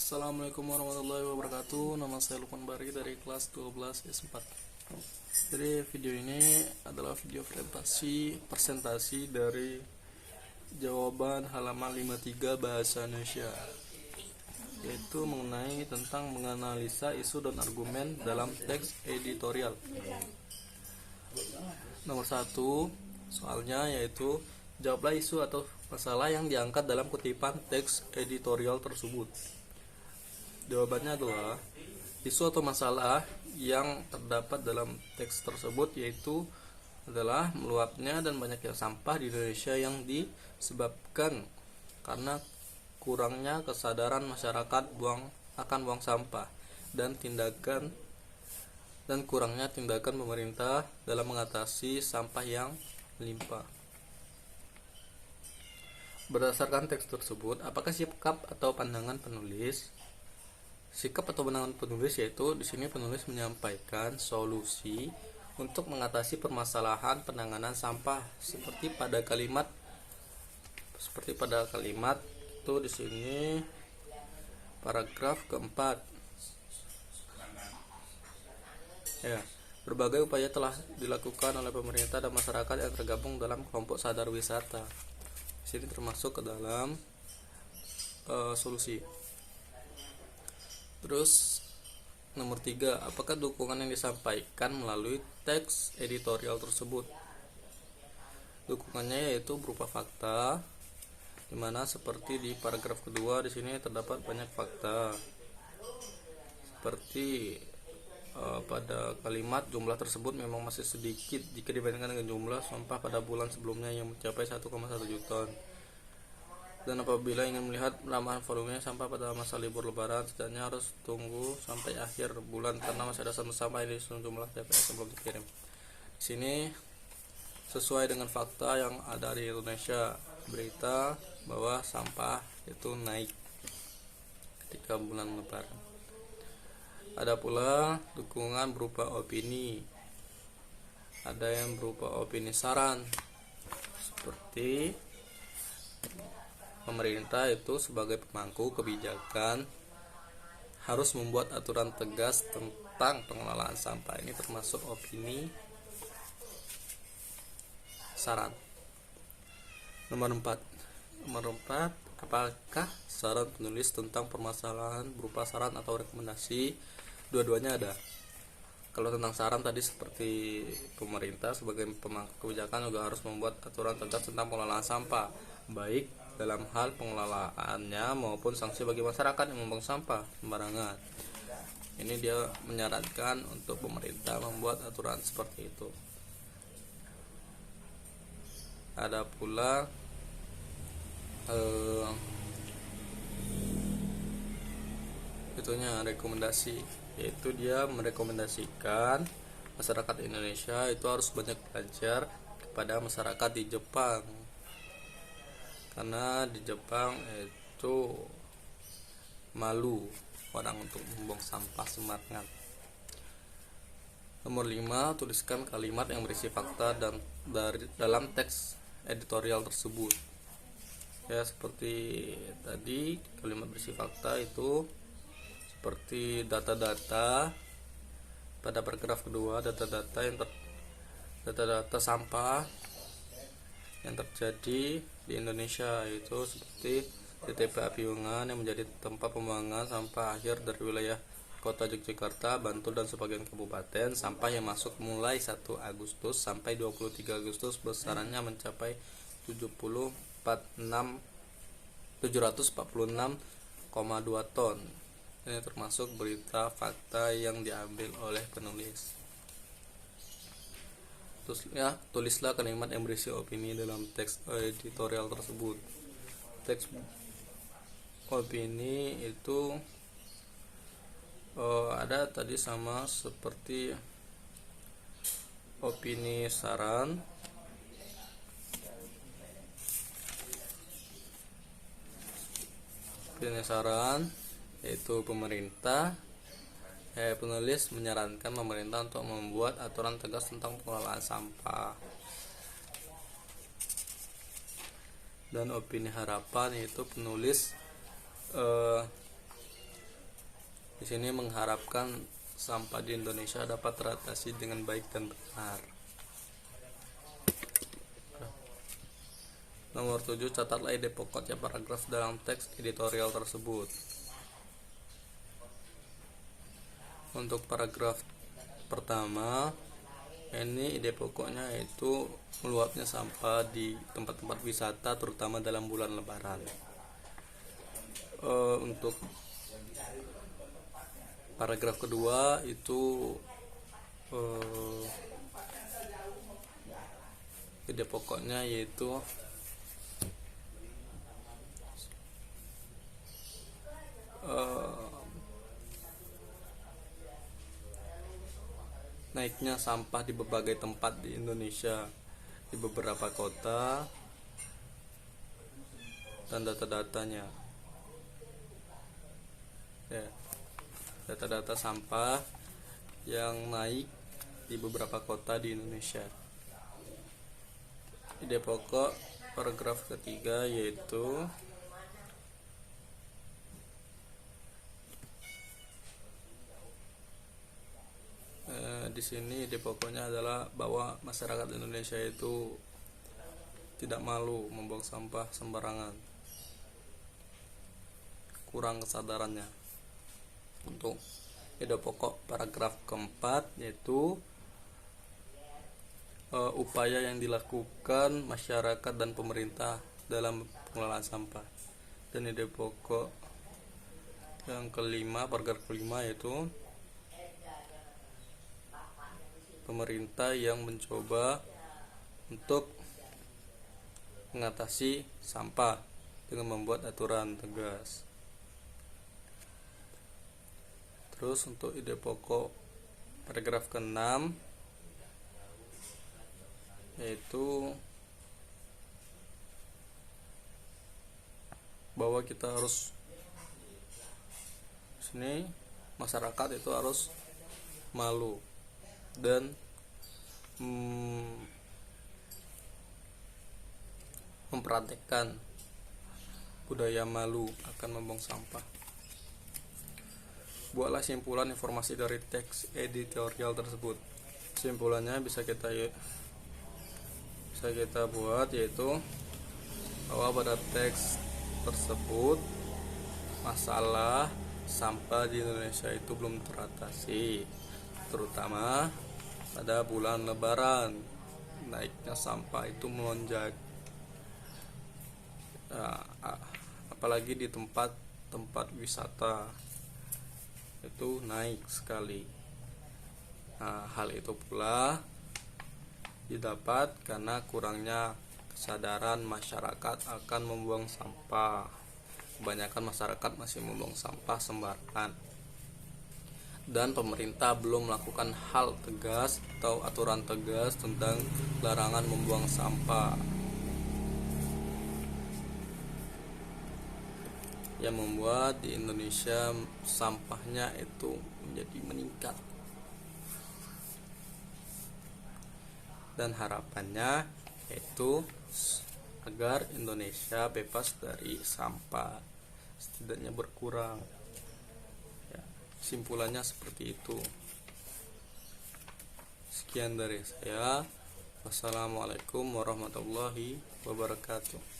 Assalamualaikum warahmatullahi wabarakatuh. Nama saya Lukman Bari dari kelas 12 S4. Jadi video ini adalah video presentasi dari jawaban halaman 53 bahasa Indonesia, yaitu mengenai tentang menganalisa isu dan argumen dalam teks editorial. Nomor 1 soalnya yaitu jawablah isu atau masalah yang diangkat dalam kutipan teks editorial tersebut. Jawabannya adalah isu atau masalah yang terdapat dalam teks tersebut yaitu adalah meluapnya dan banyaknya sampah di Indonesia yang disebabkan karena kurangnya kesadaran masyarakat akan buang sampah dan kurangnya tindakan pemerintah dalam mengatasi sampah yang melimpah. Berdasarkan teks tersebut, apakah sikap atau pandangan penulis? Sikap atau pandangan penulis yaitu di sini penulis menyampaikan solusi untuk mengatasi permasalahan penanganan sampah seperti pada kalimat itu di sini paragraf keempat. Ya, berbagai upaya telah dilakukan oleh pemerintah dan masyarakat yang tergabung dalam kelompok sadar wisata. Di sini termasuk ke dalam solusi. Terus nomor 3, apakah dukungan yang disampaikan melalui teks editorial tersebut? Dukungannya yaitu berupa fakta, dimana seperti di paragraf kedua di sini terdapat banyak fakta. Seperti pada kalimat jumlah tersebut memang masih sedikit jika dibandingkan dengan jumlah sampah pada bulan sebelumnya yang mencapai 1,1 juta ton. Dan apabila ingin melihat penambahan volumenya sampah pada masa libur lebaran, setidaknya harus tunggu sampai akhir bulan karena masih ada sampah yang disusun jumlah TPS yang belum dikirim. Di sini sesuai dengan fakta yang ada di Indonesia, berita bahwa sampah itu naik ketika bulan lebaran. Ada pula dukungan berupa opini. Ada yang berupa opini saran, seperti pemerintah itu sebagai pemangku kebijakan harus membuat aturan tegas tentang pengelolaan sampah. Ini termasuk opini saran. Nomor 4, apakah saran penulis tentang permasalahan berupa saran atau rekomendasi? Dua-duanya ada. Kalau tentang saran tadi seperti pemerintah sebagai pemangku kebijakan juga harus membuat aturan tegas tentang pengelolaan sampah, baik dalam hal pengelolaannya maupun sanksi bagi masyarakat yang membuang sampah sembarangan. Ini dia menyarankan untuk pemerintah membuat aturan seperti itu. Ada pula rekomendasi, yaitu dia merekomendasikan masyarakat Indonesia itu harus banyak belajar kepada masyarakat di Jepang, karena di Jepang itu malu orang untuk membuang sampah sembarangan. Nomor 5, tuliskan kalimat yang berisi fakta dan dalam teks editorial tersebut. Ya, seperti tadi kalimat berisi fakta itu seperti data-data pada paragraf kedua, data-data sampah yang terjadi di Indonesia, yaitu seperti di TPA Piungan yang menjadi tempat pembuangan sampah akhir dari wilayah Kota Yogyakarta, Bantul dan sebagian kabupaten. Sampah yang masuk mulai 1 Agustus sampai 23 Agustus besarannya mencapai 746,2 ton. Ini termasuk berita fakta yang diambil oleh penulis. Tulislah kalimat yang berisi opini dalam teks editorial tersebut. Teks opini itu ada tadi sama seperti opini saran, yaitu penulis menyarankan pemerintah untuk membuat aturan tegas tentang pengelolaan sampah. Dan opini harapan, yaitu penulis Di sini mengharapkan sampah di Indonesia dapat teratasi dengan baik dan benar. Nomor 7, catatlah ide pokoknya paragraf dalam teks editorial tersebut. Untuk paragraf pertama, ini ide pokoknya yaitu meluapnya sampah di tempat-tempat wisata terutama dalam bulan Lebaran. Untuk paragraf kedua itu ide pokoknya yaitu naiknya sampah di berbagai tempat di Indonesia, di beberapa kota, dan data-datanya. Ya, data-data sampah yang naik di beberapa kota di Indonesia. Ide pokok paragraf ketiga yaitu di sini ide pokoknya adalah bahwa masyarakat Indonesia itu tidak malu membuang sampah sembarangan, kurang kesadarannya. Untuk ide pokok paragraf keempat yaitu upaya yang dilakukan masyarakat dan pemerintah dalam pengelolaan sampah. Dan ide pokok yang kelima, paragraf kelima yaitu pemerintah yang mencoba untuk mengatasi sampah dengan membuat aturan tegas. Terus untuk ide pokok paragraf ke-6 yaitu bahwa kita harus sini masyarakat itu harus malu dan mempraktekkan budaya malu akan membuang sampah. Buatlah simpulan informasi dari teks editorial tersebut. Simpulannya bisa kita buat yaitu bahwa pada teks tersebut masalah sampah di Indonesia itu belum teratasi, terutama pada bulan Lebaran. Naiknya sampah itu melonjak, apalagi di tempat wisata itu naik sekali. Hal itu pula didapat karena kurangnya kesadaran masyarakat akan membuang sampah. Kebanyakan masyarakat masih membuang sampah sembarangan, dan pemerintah belum melakukan hal tegas atau aturan tegas tentang larangan membuang sampah, yang membuat di Indonesia sampahnya itu menjadi meningkat. Dan harapannya yaitu agar Indonesia bebas dari sampah, setidaknya berkurang. Ya, simpulannya seperti itu. Sekian dari saya. Wassalamualaikum warahmatullahi wabarakatuh.